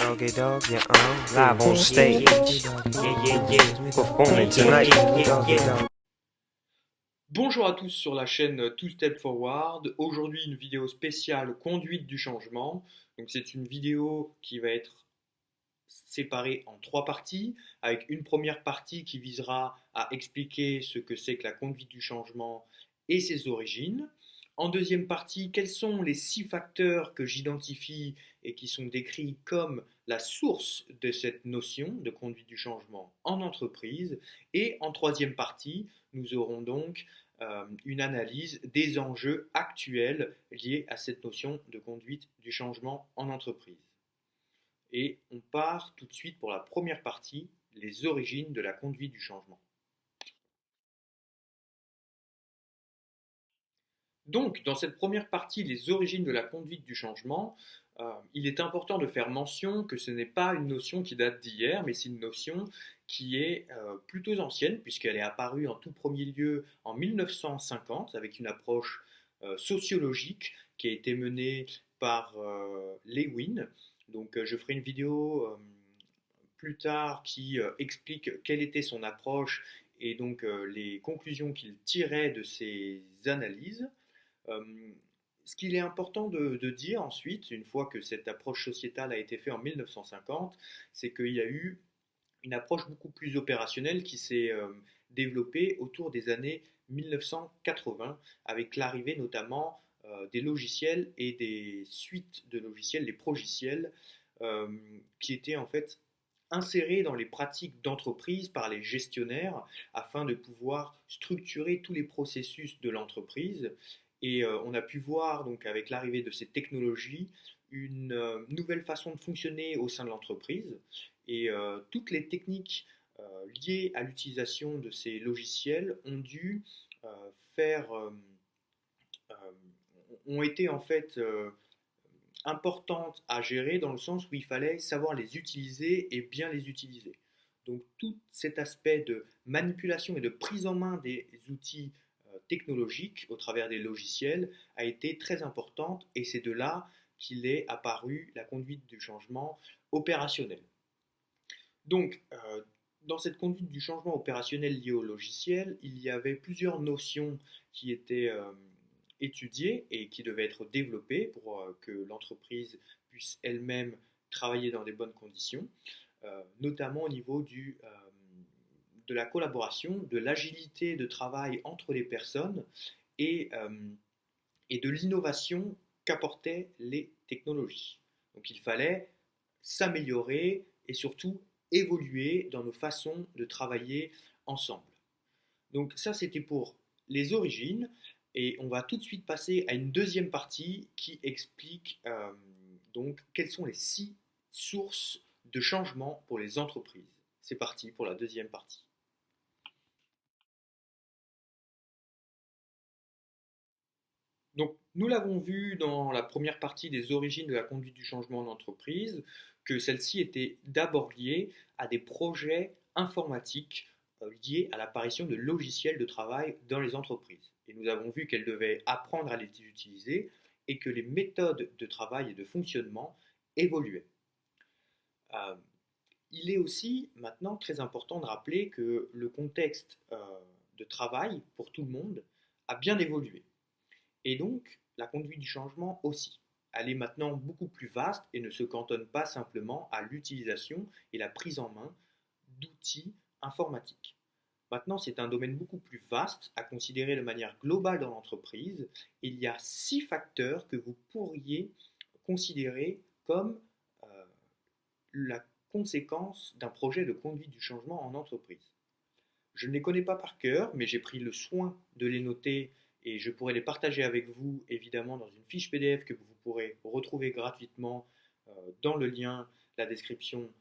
Doggy dog, yeah, live on stage. Yeah, performing tonight. Bonjour à tous sur la chaîne Two Step Forward. Aujourd'hui, une vidéo spéciale conduite du changement. Donc, c'est une vidéo qui va être séparée en trois parties, avec une première partie qui visera à expliquer ce que c'est que la conduite du changement et ses origines. En deuxième partie, quels sont les 6 facteurs que j'identifie et qui sont décrits comme la source de cette notion de conduite du changement en entreprise. Et en troisième partie, nous aurons donc une analyse des enjeux actuels liés à cette notion de conduite du changement en entreprise. Et on part tout de suite pour la première partie, les origines de la conduite du changement. Donc, dans cette première partie, les origines de la conduite du changement, il est important de faire mention que ce n'est pas une notion qui date d'hier, mais c'est une notion qui est plutôt ancienne, puisqu'elle est apparue en tout premier lieu en 1950, avec une approche sociologique qui a été menée par Lewin. Donc, je ferai une vidéo plus tard qui explique quelle était son approche et donc les conclusions qu'il tirait de ses analyses. Euh, Ce qu'il est important de dire ensuite, une fois que cette approche sociétale a été faite en 1950, c'est qu'il y a eu une approche beaucoup plus opérationnelle qui s'est développée autour des années 1980, avec l'arrivée notamment des logiciels et des suites de logiciels, les progiciels, euh, qui étaient en fait insérés dans les pratiques d'entreprise par les gestionnaires afin de pouvoir structurer tous les processus de l'entreprise. Et on a pu voir donc avec l'arrivée de ces technologies une nouvelle façon de fonctionner au sein de l'entreprise. Et toutes les techniques liées à l'utilisation de ces logiciels ont dû euh, faire, euh, ont été en fait importantes à gérer dans le sens où il fallait savoir les utiliser et bien les utiliser. Donc tout cet aspect de manipulation et de prise en main des outils technologiques au travers des logiciels a été très importante et c'est de là qu'il est apparu la conduite du changement opérationnel. Donc, dans cette conduite du changement opérationnel lié au logiciel, il y avait plusieurs notions qui étaient étudiées et qui devaient être développées pour que l'entreprise puisse elle-même travailler dans des bonnes conditions, notamment au niveau de la collaboration, de l'agilité de travail entre les personnes et, et de l'innovation qu'apportaient les technologies. Donc il fallait s'améliorer et surtout évoluer dans nos façons de travailler ensemble. Donc ça, c'était pour les origines. Et on va tout de suite passer à une deuxième partie qui explique donc quelles sont les 6 sources de changement pour les entreprises. C'est parti pour la deuxième partie. Donc, nous l'avons vu dans la première partie des origines de la conduite du changement en entreprise, que celle-ci était d'abord liée à des projets informatiques liés à l'apparition de logiciels de travail dans les entreprises. Et nous avons vu qu'elles devaient apprendre à les utiliser et que les méthodes de travail et de fonctionnement évoluaient. Euh, il est aussi maintenant très important de rappeler que le contexte de travail pour tout le monde a bien évolué. Et donc, la conduite du changement aussi. Elle est maintenant beaucoup plus vaste et ne se cantonne pas simplement à l'utilisation et la prise en main d'outils informatiques. Maintenant, c'est un domaine beaucoup plus vaste à considérer de manière globale dans l'entreprise. Il y a 6 facteurs que vous pourriez considérer comme la conséquence d'un projet de conduite du changement en entreprise. Je ne les connais pas par cœur, mais j'ai pris le soin de les noter et je pourrai les partager avec vous, évidemment, dans une fiche PDF que vous pourrez retrouver gratuitement dans le lien, la description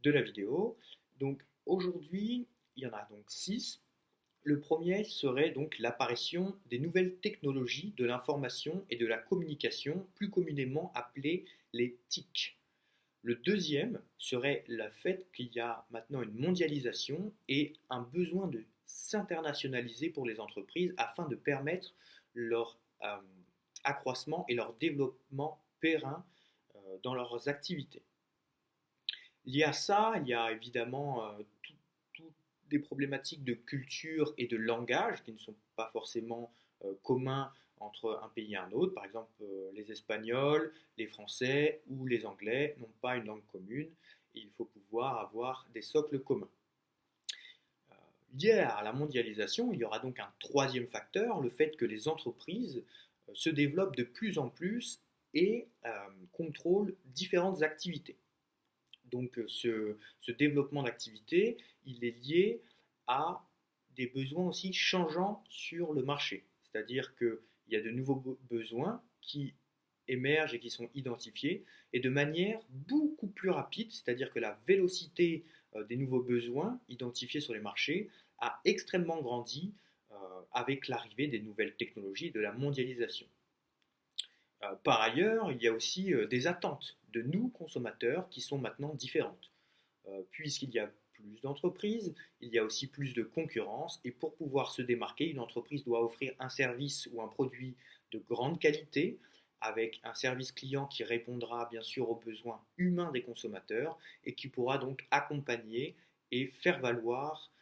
de la vidéo. Donc aujourd'hui, il y en a donc 6. Le premier serait donc l'apparition des nouvelles technologies de l'information et de la communication, plus communément appelées les TIC. Le deuxième serait le fait qu'il y a maintenant une mondialisation et un besoin de s'internationaliser pour les entreprises afin de permettre leur accroissement et leur développement périn dans leurs activités. Lié à ça, il y a évidemment toutes des problématiques de culture et de langage qui ne sont pas forcément communs entre un pays et un autre. Par exemple, les Espagnols, les Français ou les Anglais n'ont pas une langue commune et il faut pouvoir avoir des socles communs. Lié à la mondialisation, il y aura donc un troisième facteur, le fait que les entreprises se développent de plus en plus et contrôlent différentes activités. Donc ce développement d'activité, il est lié à des besoins aussi changeants sur le marché. C'est-à-dire qu'il y a de nouveaux besoins qui émergent et qui sont identifiés, et de manière beaucoup plus rapide, c'est-à-dire que la vélocité des nouveaux besoins identifiés sur les marchés a extrêmement grandi avec l'arrivée des nouvelles technologies et de la mondialisation. Par ailleurs, il y a aussi des attentes de nous, consommateurs, qui sont maintenant différentes. Puisqu'il y a plus d'entreprises, il y a aussi plus de concurrence, et pour pouvoir se démarquer, une entreprise doit offrir un service ou un produit de grande qualité, avec un service client qui répondra bien sûr aux besoins humains des consommateurs, et qui pourra donc accompagner et faire valoir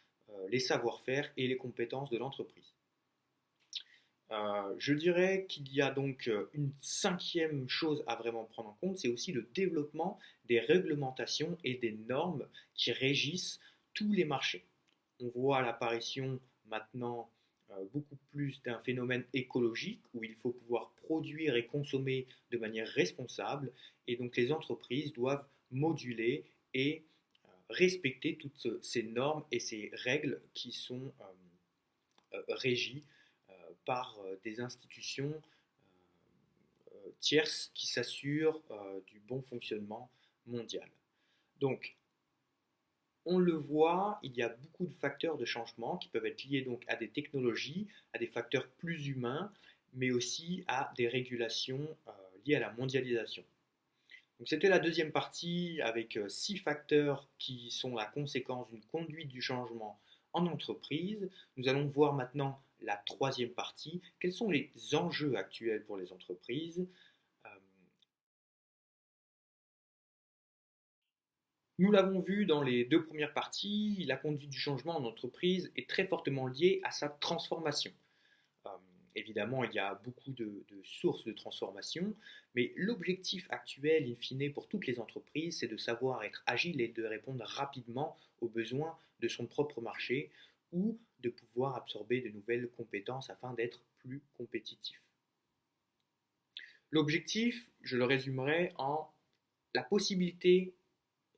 les savoir-faire et les compétences de l'entreprise. Je dirais qu'il y a donc une cinquième chose à vraiment prendre en compte, c'est aussi le développement des réglementations et des normes qui régissent tous les marchés. On voit l'apparition maintenant beaucoup plus d'un phénomène écologique où il faut pouvoir produire et consommer de manière responsable, et donc les entreprises doivent moduler et respecter toutes ces normes et ces règles qui sont régies par des institutions tierces qui s'assurent du bon fonctionnement mondial. Donc, on le voit, il y a beaucoup de facteurs de changement qui peuvent être liés donc à des technologies, à des facteurs plus humains, mais aussi à des régulations liées à la mondialisation. Donc, c'était la deuxième partie avec 6 facteurs qui sont la conséquence d'une conduite du changement en entreprise. Nous allons voir maintenant la troisième partie. Quels sont les enjeux actuels pour les entreprises ? Nous l'avons vu dans les 2 premières parties, la conduite du changement en entreprise est très fortement liée à sa transformation. Évidemment, il y a beaucoup de sources de transformation, mais l'objectif actuel, in fine, pour toutes les entreprises, c'est de savoir être agile et de répondre rapidement aux besoins de son propre marché ou de pouvoir absorber de nouvelles compétences afin d'être plus compétitif. L'objectif, je le résumerai en la possibilité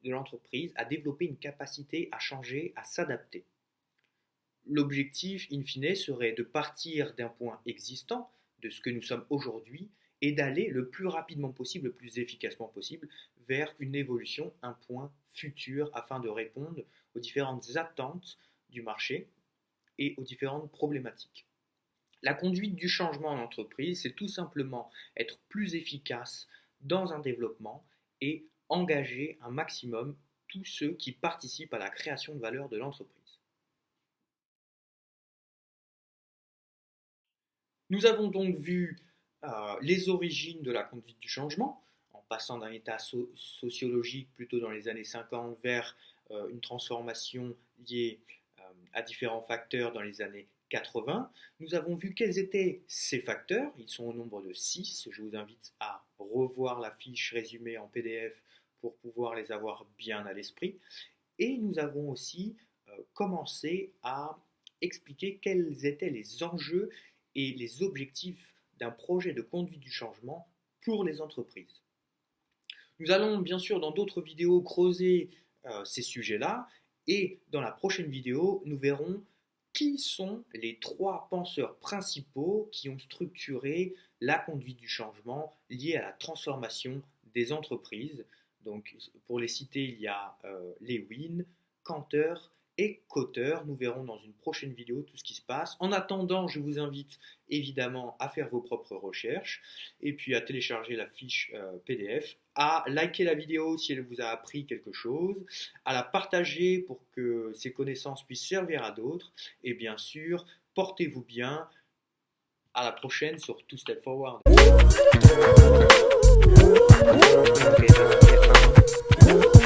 de l'entreprise à développer une capacité à changer, à s'adapter. L'objectif, in fine, serait de partir d'un point existant, de ce que nous sommes aujourd'hui, et d'aller le plus rapidement possible, le plus efficacement possible, vers une évolution, un point futur, afin de répondre aux différentes attentes du marché et aux différentes problématiques. La conduite du changement en entreprise, c'est tout simplement être plus efficace dans un développement et engager un maximum tous ceux qui participent à la création de valeur de l'entreprise. Nous avons donc vu les origines de la conduite du changement, en passant d'un état sociologique plutôt dans les années 50 vers une transformation liée à différents facteurs dans les années 80. Nous avons vu quels étaient ces facteurs, ils sont au nombre de 6, je vous invite à revoir la fiche résumée en PDF pour pouvoir les avoir bien à l'esprit. Et nous avons aussi commencé à expliquer quels étaient les enjeux et les objectifs d'un projet de conduite du changement pour les entreprises. Nous allons bien sûr dans d'autres vidéos creuser ces sujets-là, et dans la prochaine vidéo, nous verrons qui sont les 3 penseurs principaux qui ont structuré la conduite du changement liée à la transformation des entreprises. Donc, pour les citer, il y a Lewin, Cantor et Kotter. Nous verrons dans une prochaine vidéo tout ce qui se passe. En attendant, je vous invite évidemment à faire vos propres recherches et puis à télécharger la fiche PDF, à liker la vidéo si elle vous a appris quelque chose, à la partager pour que ces connaissances puissent servir à d'autres, et bien sûr, portez-vous bien. À la prochaine sur Two Step Forward. Okay,